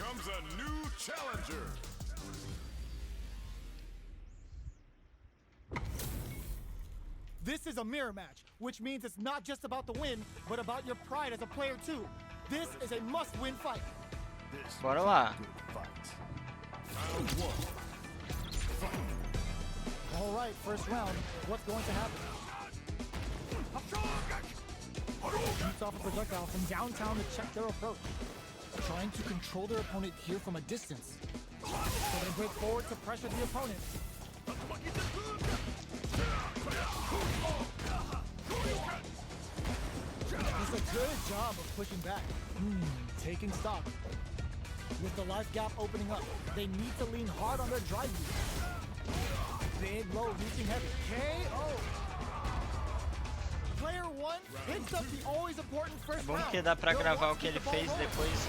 comes a new challenger. This is a mirror match, which means it's not just about the win, but about your pride as a player too. This is a must-win fight. Bora lá. All right, first round. What's going to happen? Shoots off a projectile from downtown to check their approach. Trying to control their opponent here from a distance. So they break forward to pressure the opponent. Does a good job of pushing back. Taking stock. With the life gap opening up, they need to lean hard on their drive use. Big, low, reaching heavy. KO! Player 1 picks up the always important first Bom round. que dá pra gravar o que ele fez depois.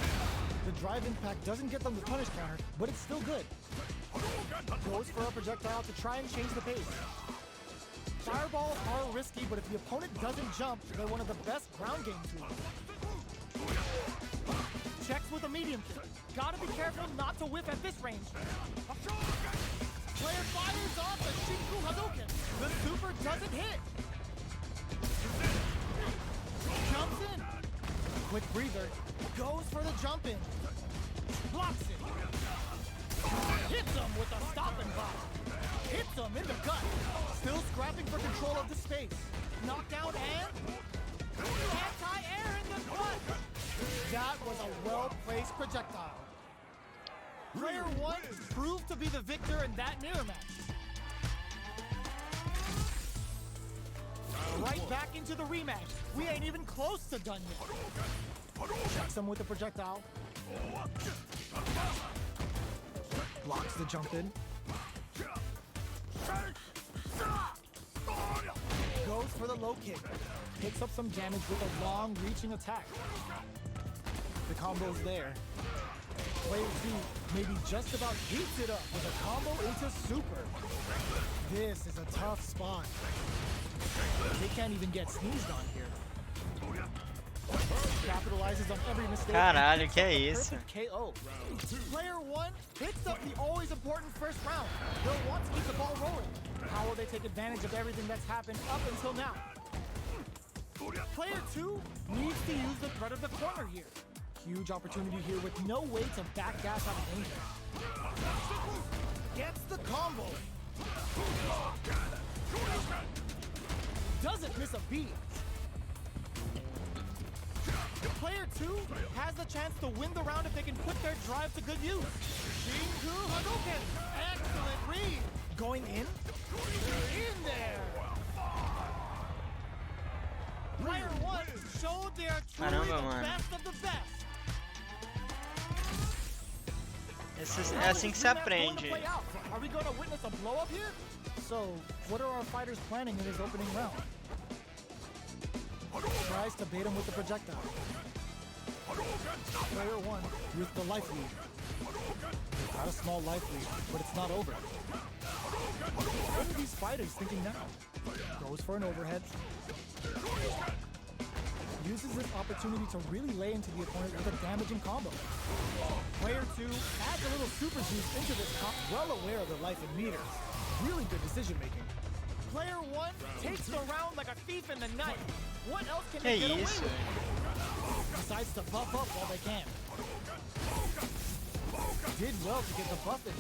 The drive impact doesn't get them the punish counter, but it's still good. Goes for a projectile to try and change the pace. Fireballs are risky, but if the opponent doesn't jump, they're one of the best ground game tools. Checks with a medium kick. Gotta be careful not to whiff at this range. Player fires off the Shinku Hadouken. The super doesn't hit. Jumps in. Quick breather. Goes for the jump in. Blocks it. Hits him with a stop and block. Hits him in the gut. Still scrapping for control of the space. Knockdown and anti-air in the gut. That was a well-placed projectile. Player 1 proved to be the victor in that mirror match. Right back into the rematch. We ain't even close to done yet. Checks him with the projectile. Blocks the jump in. Goes for the low kick. Picks up some damage with a long reaching attack. The combo's there. Player 2 maybe just about heats it up with a combo into super. This is a tough spot. They can't even get sneezed on here. Capitalizes on every mistake. Caralho, que é isso? KO. Player 1 picks up the always important first round. They'll want to keep the ball rolling. How will they take advantage of everything that's happened up until now? Player 2 needs to use the threat of the corner here. Huge opportunity here with no way to back gas out of danger. Gets the combo. Doesn't miss a beat. Player 2 has the chance to win the round if they can put their drive to good use. Shinku Hadouken. Excellent read. Going in? In there. Player 1 showed they are truly the best of the best. É assim que se aprende. Are we going to witness a blow up here? So, what are our fighters planning in this opening round? Tries to bait him with the projectile. Player 1 with the life lead. Got a small life lead, but it's not over. What are these fighters thinking now? Goes for an overhead. Uses this opportunity to really lay into the opponent with a damaging combo. Player 2 adds a little super juice into this comp, well aware of the life in meters. Really good decision making. Player 1 takes the round like a thief in the night. What else can they get away with? Decides to buff up while they can. Did well to get the buff in.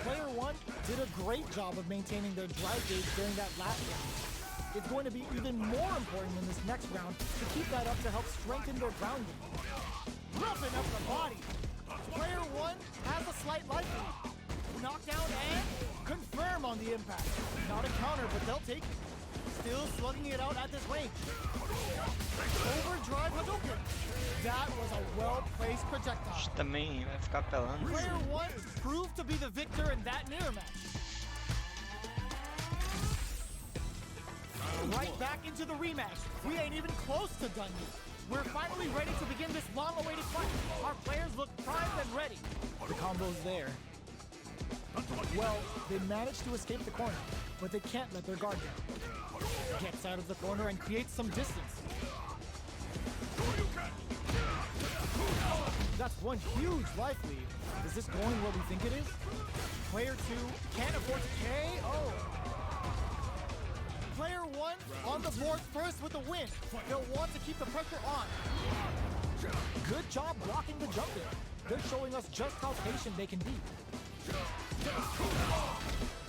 Player 1 did a great job of maintaining their drive gauge during that last round. It's going to be even more important in this next round to keep that up to help strengthen their ground game. Roughing up the body. Player 1 has a slight life lead. Knockdown and confirm on the impact. Not a counter, but they'll take it. Still slugging it out at this range. Overdrive Hadouken. That was a well-placed projectile. Também vai ficar pelando. Player 1 proved to be the victor in that mirror match. Right back into the rematch. We ain't even close to done yet. We're finally ready to begin this long-awaited fight. Our players look primed and ready. The combo's there. Well, they managed to escape the corner, but they can't let their guard down. Gets out of the corner and creates some distance. That's one huge life lead. Is this going where we think it is? Player 2 can't afford to KO. Player 1 on the board first with the win. They'll want to keep the pressure on. Good job blocking the jump in. They're showing us just how patient they can be.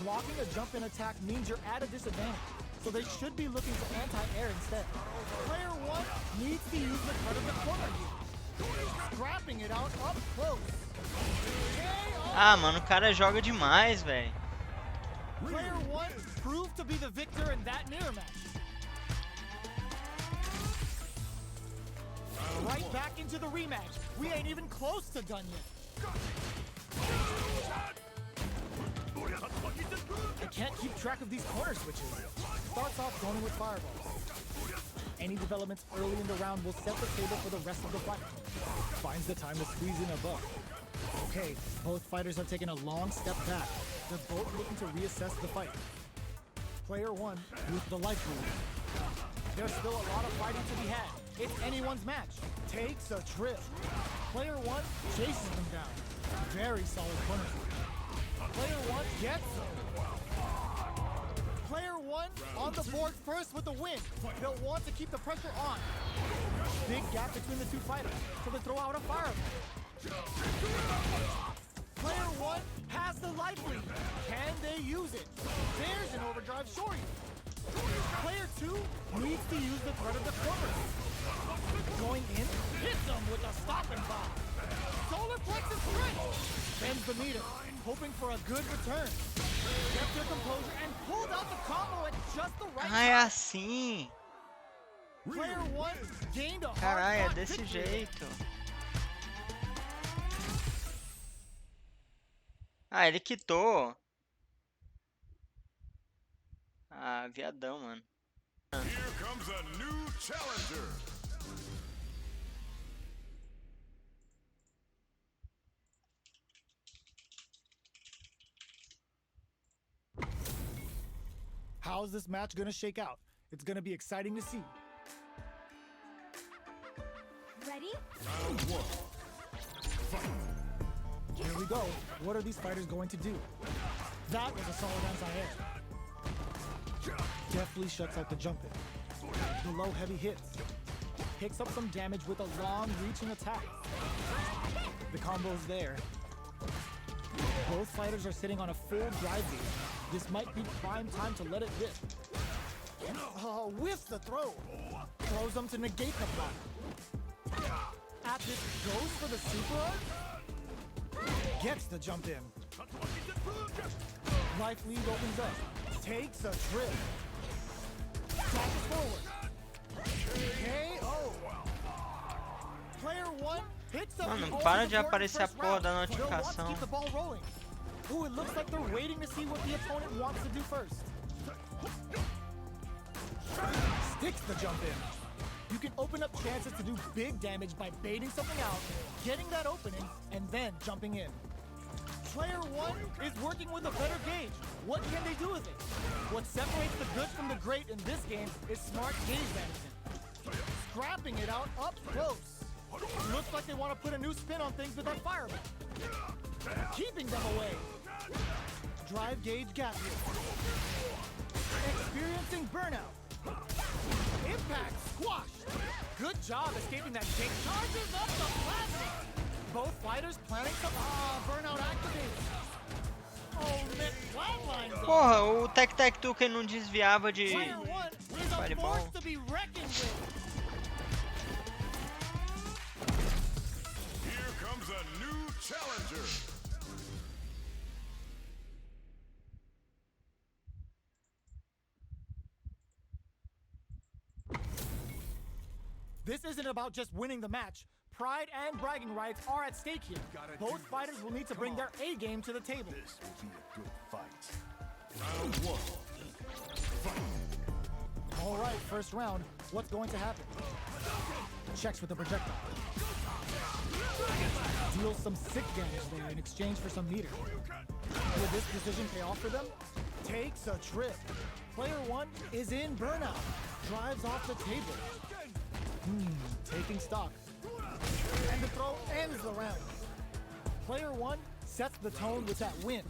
Blocking a jump in attack means you're at a disadvantage, so they should be looking to anti-air instead. Player 1 needs to use the cut of the corner here. Scrapping it out up close. Ah, mano, o cara joga demais, velho. Player 1 proved to be the victor in that mirror match. Right back into the rematch. We ain't even close to done yet. I can't keep track of these corner switches. Starts off going with fireballs. Any developments early in the round will set the table for the rest of the fight. Finds the time to squeeze in above. Okay, both fighters have taken a long step back. They're both looking to reassess the fight. Player 1 with the life lead. There's still a lot of fighting to be had. It's anyone's match. Takes a trip. Player 1 chases them down. Very solid corner. Player 1 gets them. Player 1 on the board first with the win. They'll want to keep the pressure on. Big gap between the two fighters, so they throw out a fireball. Player 1 has the life lead. Can they use it? There's an overdrive shorty. Player 2 needs to use the threat of the corner. Going in, hits them with a stopping bomb. Solar plexus stretch. Bends the meter, hoping for a good return. Kept their composure and pulled out the combo at just the right Ah, é time. assim. Player 1 gained a Caralho, é hard-fought desse victory. jeito. Ah, ele quitou. Ah, viadão, mano. Here comes a new challenger. How's this match gonna shake out? It's gonna be exciting to see. Ready? Round 1. Here we go. What are these fighters going to do? That was a solid anti-air. Deftly shuts out the jump in. The low heavy hits. Picks up some damage with a long reaching attack. The combo's there. Both fighters are sitting on a full drive beat. This might be prime time to let it rip. Whiffs the throw. Throws them to negate the block. At this goes for the super art. Gets the jump in. Life lead opens up. Takes a trip. Dashes forward. KO. Player 1 picks up Mano, the para de ultimate aparecer a first porra da round. They'll want to notificação. keep the ball rolling. Ooh, it looks like they're waiting to see what the opponent wants to do first. Sticks the jump in. You can open up chances to do big damage by baiting something out, getting that opening, and then jumping in. Player 1 is working with a better gauge. What can they do with it? What separates the good from the great in this game is smart gauge management. Scrapping it out up close. Looks like they want to put a new spin on things with that fireball. Keeping them away. Drive gauge gap here. Experiencing burnout. Impact squashed. Good job escaping that kick. Charges up the plasma. Both fighters planning some burnout activated. Oh, man, flatlines up. Porra, o Tec-Tec-Tu que não desviava de Player 1 is a fireball. force to be reckoned with. Here comes a new challenger. This isn't about just winning the match. Pride and bragging rights are at stake here. Both fighters will need to bring their A game to the table. This will be a good fight. Round 1. All right, first round. What's going to happen? Checks with the projectile. Deals some sick damage there in exchange for some meter. Will this decision pay off for them? Takes a trip. Player 1 is in burnout. Drives off the table. Taking stock. And the throw ends the round. Player one sets the tone with that win.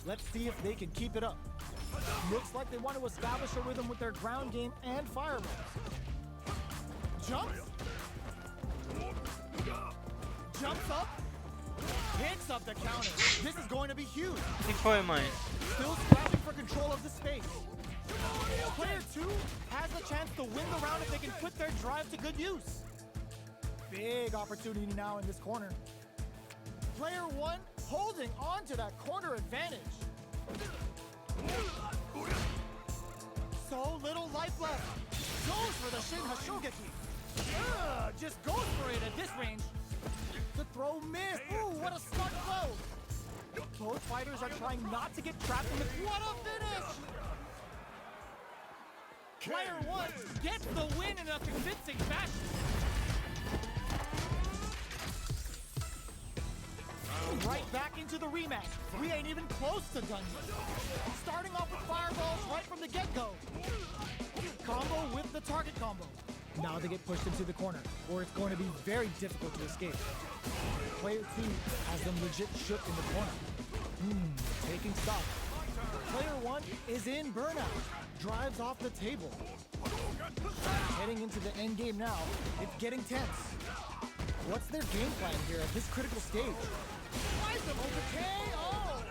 Let's see if they can keep it up. Looks like they want to establish a rhythm with their ground game and fireballs. Jumps. Jumps up. Picks up the counter. This is going to be huge. Que foi, mãe? Still scrapping for control of the space. Player two has the chance to win the round if they can put their drive to good use. Big opportunity now in this corner. Player one holding on to that corner advantage. So little life left. Goes for the Shin Hashogeki. Just goes for it at this range. The throw missed. Ooh, what a smart throw. Both fighters are trying not to get trapped in the... What a finish! Player one gets the win in a convincing fashion. Right back into the rematch. We ain't even close to done yet. Starting off with fireballs right from the get-go. Combo with the target combo. Now they get pushed into the corner, or it's going to be very difficult to escape. Player two has them legit shook in the corner. Taking stock. Player one is in burnout. Drives off the table. Heading into the end game now. It's getting tense. What's their game plan here at this critical stage? Slice them over KO!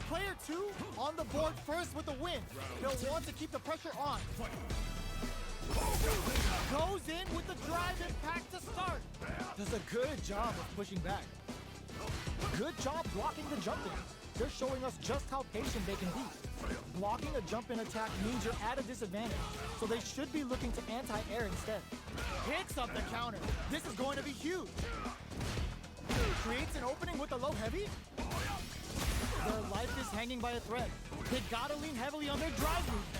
Player two on the board first with the win. They'll want to keep the pressure on. Goes in with the drive impact to start. Does a good job of pushing back. Good job blocking the jump in. They're showing us just how patient they can be. Blocking a jump in attack means you're at a disadvantage, so they should be looking to anti-air instead. Picks up the counter. This is going to be huge. Creates an opening with the low heavy. Their life is hanging by a thread. They gotta lean heavily on their drive movement.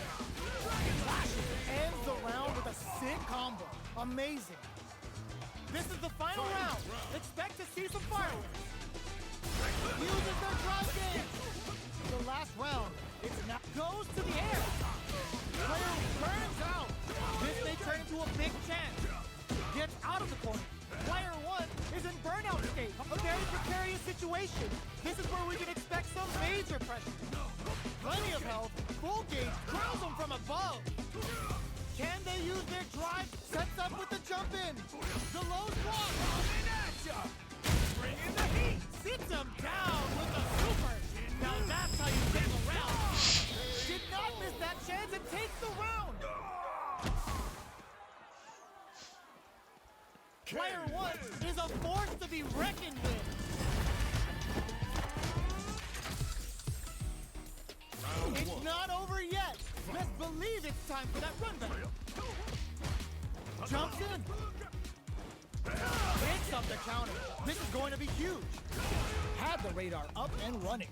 Flashes ends the round with a sick combo. Amazing. This is the final round. Expect to see some fireworks. Uses their drive game. The last round. It's now goes to the air. Player burns out. This may turn into a big chance. Gets out of the corner. Player one is in burnout state. A very precarious situation. This is where we can expect some major pressure. Plenty of health. Full gauge curls them from above. Can they use their drive? Sets up with the jump in. The low block. Bring in the heat. Sits him down with the super. Now that's how you take a round. Did not miss that chance and takes the round. Player one is a force to be reckoned with. It's not over yet. Best believe it's time for that run back. Jumps in. Picks up the counter. This is going to be huge. Had the radar up and running.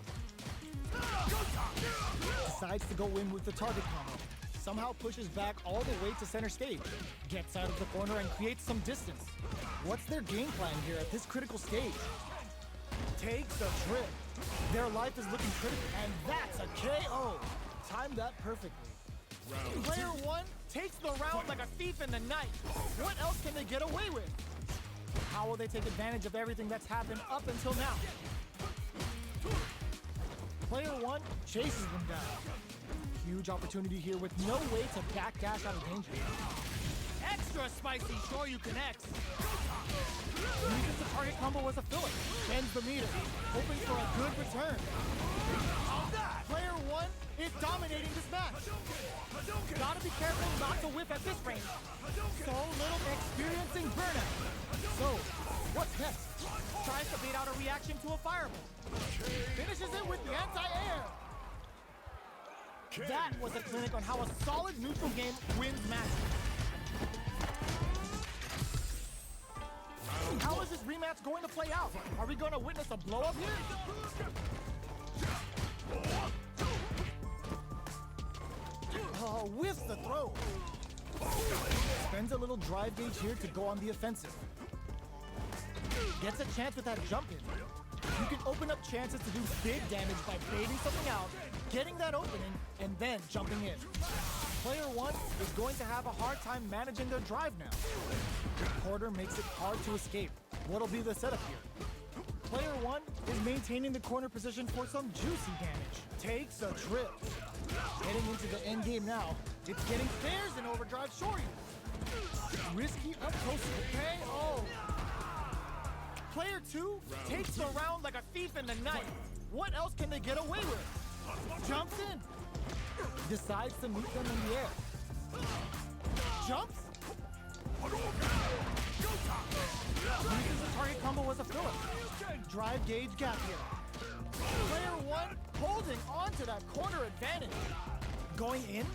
Decides to go in with the target combo. Somehow pushes back all the way to center stage. Gets out of the corner and creates some distance. What's their game plan here at this critical stage? Takes a trip. Their life is looking critical, and that's a KO. Timed that perfectly. Player one takes the round like a thief in the night. What else can they get away with? How will they take advantage of everything that's happened up until now? Player one chases them down. Huge opportunity here with no way to backdash out of danger. Extra spicy Shoryuken X. Uses the target combo as a filler. Bends the meter. Hoping for a good return. Player one is dominating this match. Gotta be careful not to whiff at this range. So little experiencing burnout. So, what's next? Tries to bait out a reaction to a fireball. Finishes it with the anti-air. That was a clinic on how a solid neutral game wins matches. How is this rematch going to play out? Are we going to witness a blow-up here? Whiffs the throw. Spends a little drive gauge here to go on the offensive. Gets a chance with that jump in. You can open up chances to do big damage by baiting something out, getting that opening, and then jumping in. Player one is going to have a hard time managing their drive now. Quarter makes it hard to escape. What'll be the setup here? Player 1 is maintaining the corner position for some juicy damage. Takes a trip. Getting into the end game now. It's getting stairs in overdrive shorty. Risky up close to the KO. Player 2 takes the round like a thief in the night. What else can they get away with? Jumps in. Decides to meet them in the air. Jumps. Uses the target combo as a filler. Drive gauge gap here. Player 1 holding on to that corner advantage. Going in.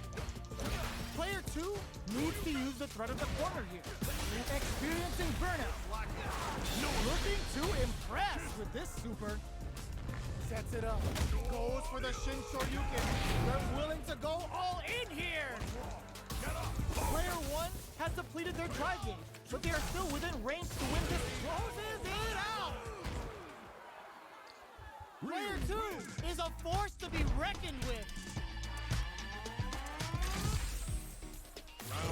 Player 2 needs to use the threat of the corner here. Experiencing burnout. Looking to impress with this super. Sets it up. Goes for the Shin Shoryuken. They're willing to go all in here. Player 1 has depleted their drive gauge, but they are still within range to win this. Closes it out. Player 2 is a force to be reckoned with.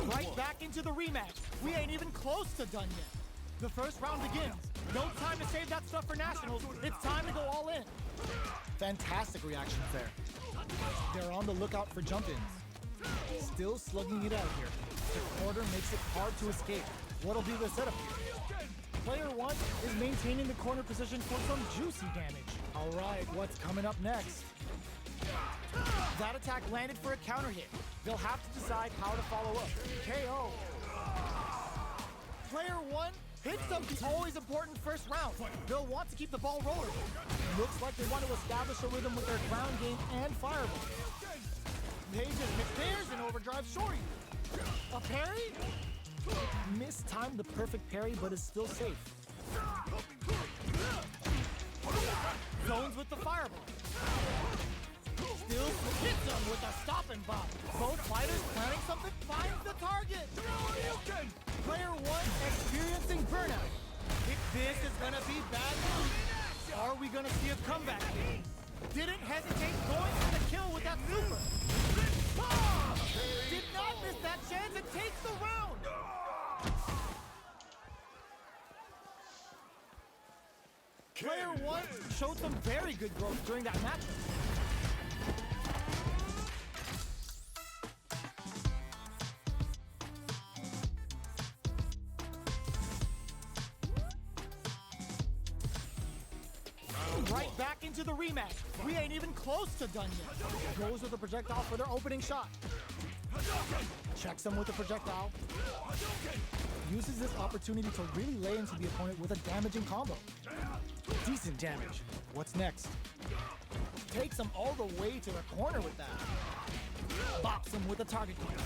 Right back into the rematch. We ain't even close to done yet. The first round begins. No time to save that stuff for nationals. It's time to go all in. Fantastic reactions there. They're on the lookout for jump-ins. Still slugging it out here. The quarter makes it hard to escape. What'll be the setup here? Player 1 is maintaining the corner position for some juicy damage. All right, what's coming up next? That attack landed for a counter hit. They'll have to decide how to follow up. KO. Player 1 hits them. It's always important first round. They'll want to keep the ball rolling. Looks like they want to establish a rhythm with their ground game and fireball. They just mix theirs in overdrive shorty. A parry? Mistimed the perfect parry, but is still safe. Zones with the fireball. Still hits them with a stop and bop. Both fighters planning something, finds the target. Player 1 experiencing burnout. If this is gonna be bad news, are we gonna see a comeback? Didn't hesitate going for the kill with that super. Ah! Did not miss that chance and takes the round. Player 1 showed some very good growth during that matchup. Right back into the rematch. We ain't even close to done yet. Goes with the projectile for their opening shot. Checks them with the projectile. Uses this opportunity to really lay into the opponent with a damaging combo. Decent damage. What's next? Takes him all the way to the corner with that. Bops him with the target combo.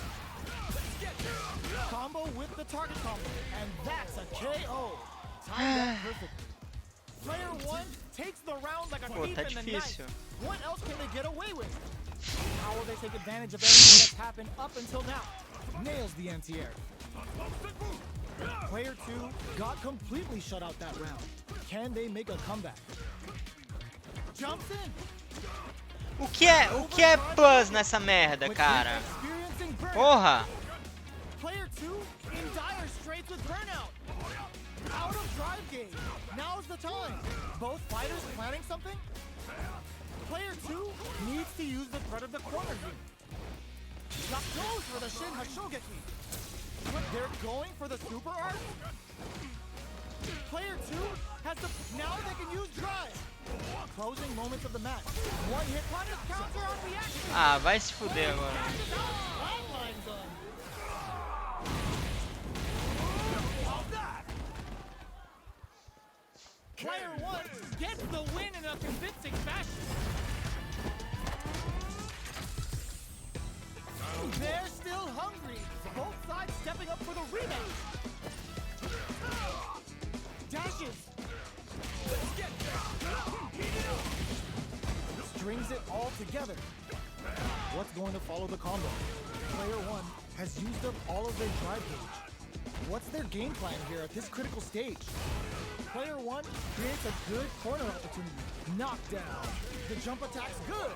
Combo with the target combo. And that's a KO. Timed that perfectly. Player 1 takes the round like a thief in the night. What else can they get away with? How will they take advantage of everything that's happened up until now? Nails the anti-air. Player 2 got completely shut out that round. Can they make a comeback? Jumps in. O que é plus nessa merda, cara? Porra! Player 2 in dire straits with burnout. Out of drive gauge. Now's the time. Both fighters planning something? Player 2 needs to use the threat of the corner here. Not goes for the Shin Hashogeki. But they're going for the super art? Player 2 has the... Now they can use drive. Closing moments of the match. One hit punish counter on reaction. Ah, vai se fuder agora. Player 1 gets the win in a convincing fashion. They're still hungry. Both sides stepping up for the rematch. Dashes. Strings it all together. What's going to follow the combo? Player 1 has used up all of their drive gauge. What's their game plan here at this critical stage? Player 1 creates a good corner opportunity. Knockdown. The jump attack's good.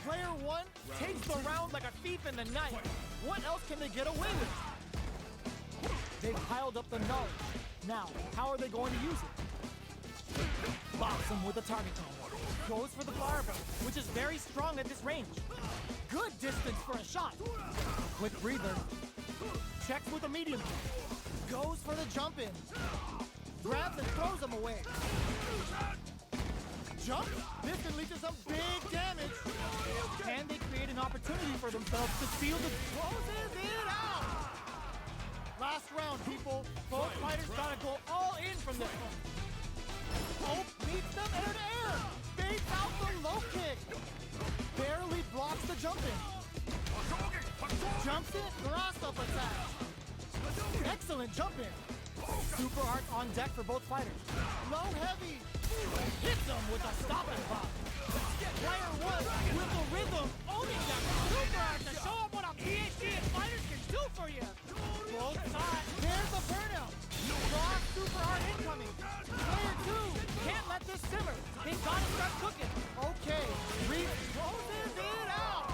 Player 1 takes the round like a thief in the night. What else can they get away with? They've piled up the knowledge. Now, how are they going to use it? Bops him with a target combo. Goes for the fireball, which is very strong at this range. Good distance for a shot. Quick breather. Checks with a medium. Goes for the jump in. Grabs and throws him away. Jump. This can lead to some big damage. And they create an opportunity for themselves to seal the... Closes it out. Last round, people. Both fighters gotta go all in from this one. Hope meets them in air. Baits out the low kick. Barely blocks the jump in. Jumps in, cross up attack. Excellent jump in. Super art on deck for both fighters. Low heavy. Hits them with a stopping block. Player one with the rhythm, owning that super art to show them what a PhD and fighters can do for you. Both sides. There's the burnout. Raw super art incoming. Player two can't let this simmer. They gotta start cooking. Okay, Reed closes it out.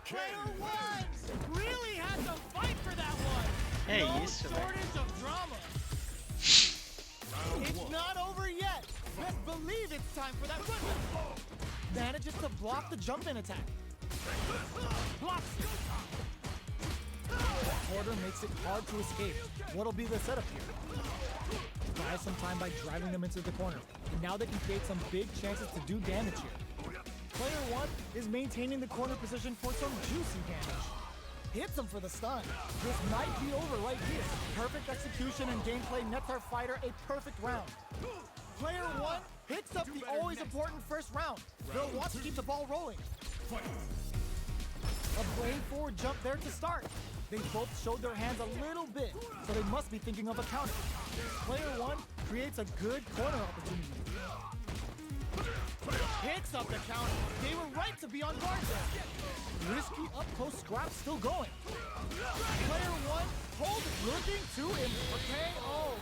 Player one really had to fight for that one. É No isso, velho. shortage of drama. It's not over yet. Let's believe it's time for that weapon. Manages to block the jump-in attack. Blocks it. The quarter makes it hard to escape. What'll be the setup here? Buy some time by driving them into the corner. And now they can create some big chances to do damage here. Player one is maintaining the corner position for some juicy damage. Hits him for the stun. This might be over right here. Perfect execution and gameplay nets our fighter a perfect round. Player one picks up the always important first round. They'll want to keep the ball rolling. A brain forward jump there to start. They both showed their hands a little bit, so they must be thinking of a counter. Player one creates a good corner opportunity. Picks up the counter. They were right to be on guard there. Risky up-close scrap still going. Player one, hold looking to him for KO.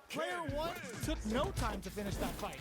Player one took no time to finish that fight.